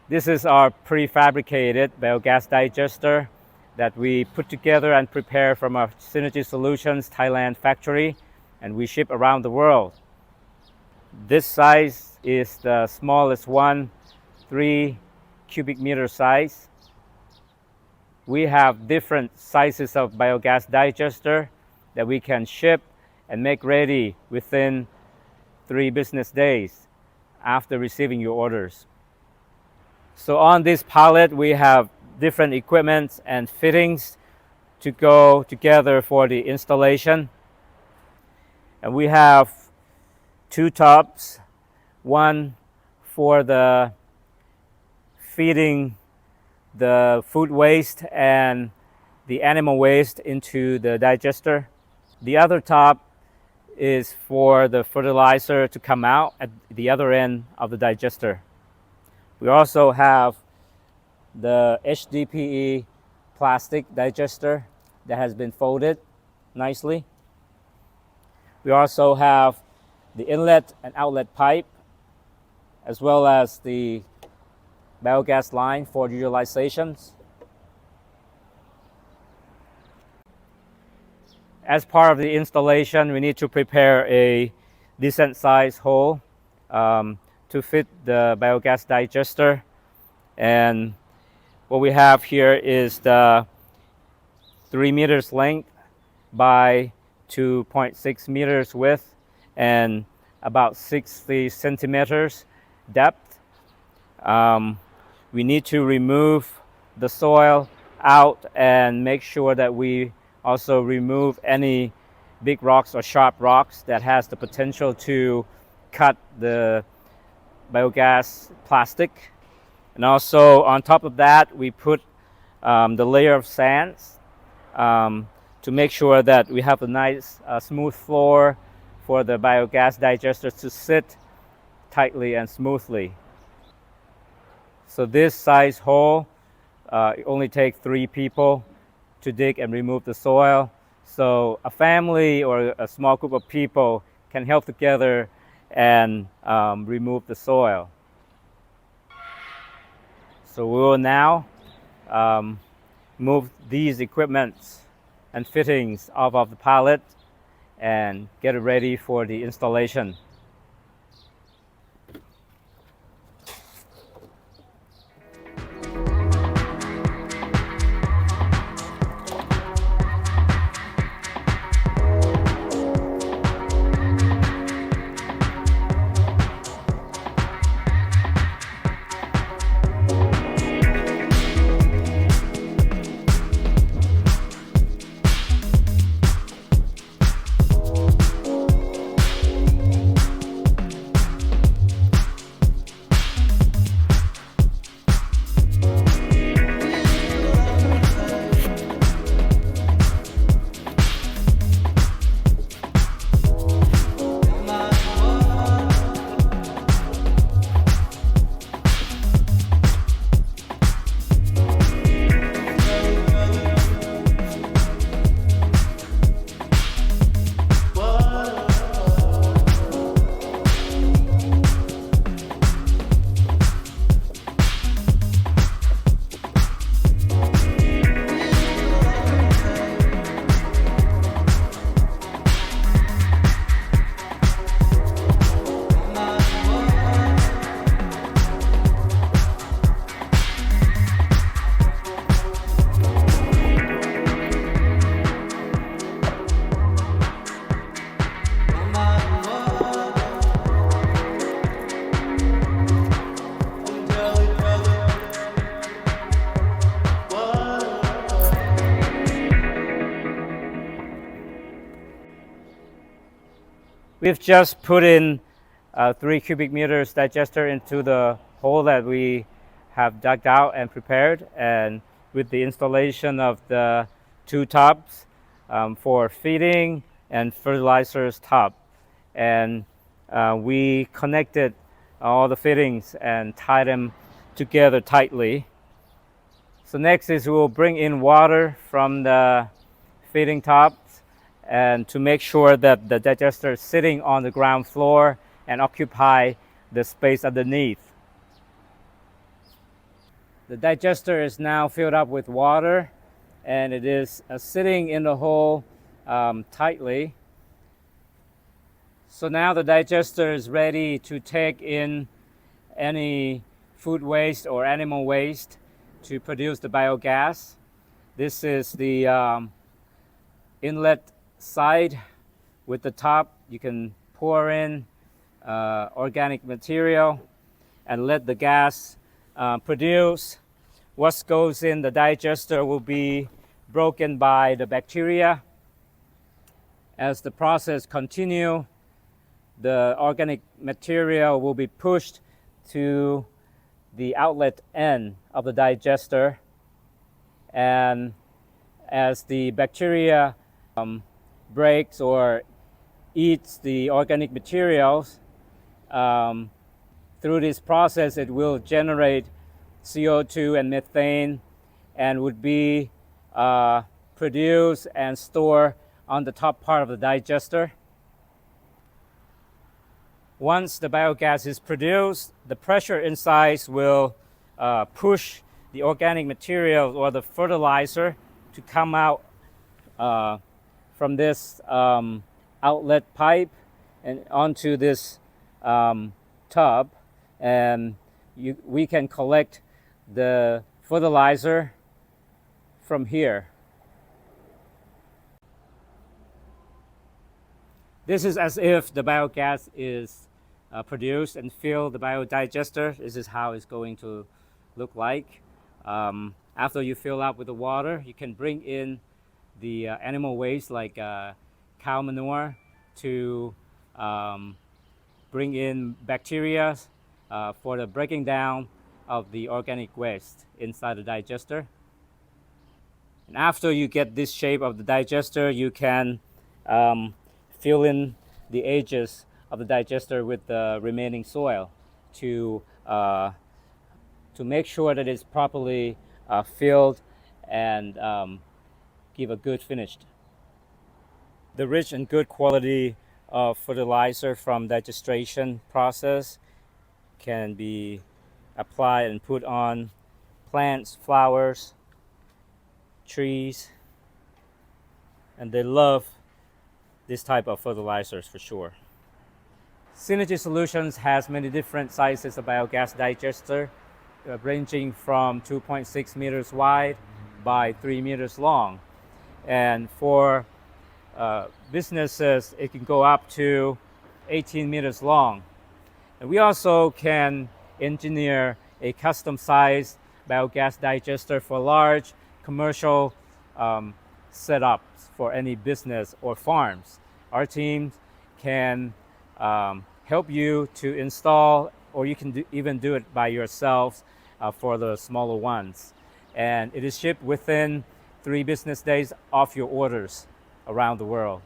This is our prefabricated biogas digester that we put together and prepare from our Cenergy Solutions Thailand factory, and we ship around the world. This size is the smallest one, 3 cubic meter size. We have different sizes of biogas digester that we can ship and make ready within 3 business days after receiving your orders. So on this pallet, we have different equipment and fittings to go together for the installation. And we have 2 tubs, one for the feeding the food waste and the animal waste into the digester. The other tub is for the fertilizer to come out at the other end of the digester. We also have the HDPE plastic digester that has been folded nicely. We also have the inlet and outlet pipe, as well as the biogas line for utilizations. As part of the installation, we need to prepare a decent size hole to fit the biogas digester. And what we have here is the 3 meters length by 2.6 meters width and about 60 centimeters depth. We need to remove the soil out and make sure that we also remove any big rocks or sharp rocks that has the potential to cut the biogas plastic. And also on top of that, we put the layer of sands to make sure that we have a nice smooth floor for the biogas digester to sit tightly and smoothly. So this size hole, it only takes 3 people to dig and remove the soil. So a family or a small group of people can help together and remove the soil. So we will now move these equipments and fittings off of the pallet and get it ready for the installation. We've just put in 3 cubic meters digester into the hole that we have dug out and prepared, and with the installation of the 2 tubs for feeding and fertilizers tub. And we connected all the fittings and tied them together tightly. So next is we will bring in water from the feeding tubs and to make sure that the digester is sitting on the ground floor and occupy the space underneath. The digester is now filled up with water, and it is sitting in the hole tightly. So now the digester is ready to take in any food waste or animal waste to produce the biogas. This is the inlet side with the top. You can pour in organic material and let the gas produce. What goes in the digester will be broken by the bacteria. As the process continues, the organic material will be pushed to the outlet end of the digester, and as the bacteria breaks or eats the organic materials, through this process it will generate CO2 and methane and would be produced and stored on the top part of the digester. Once the biogas is produced, the pressure inside will push the organic material or the fertilizer to come out from this outlet pipe and onto this tub, and we can collect the fertilizer from here. This is as if the biogas is produced and fill the biodigester. This is how it's going to look like. After you fill up with the water, you can bring in the animal waste like cow manure to bring in bacteria for the breaking down of the organic waste inside the digester. And after you get this shape of the digester, you can fill in the edges of the digester with the remaining soil to make sure that it's properly filled and give a good finish. The rich and good quality of fertilizer from digestion process can be applied and put on plants, flowers, trees, and they love this type of fertilizers for sure. Cenergy Solutions has many different sizes of biogas digester, ranging from 2.6 meters wide by 3 meters long. And for businesses, it can go up to 18 meters long. And we also can engineer a custom-sized biogas digester for large commercial setups for any business or farms. Our team can help you to install, or you can even do it by yourself for the smaller ones. And it is shipped within 3 business days of your orders around the world.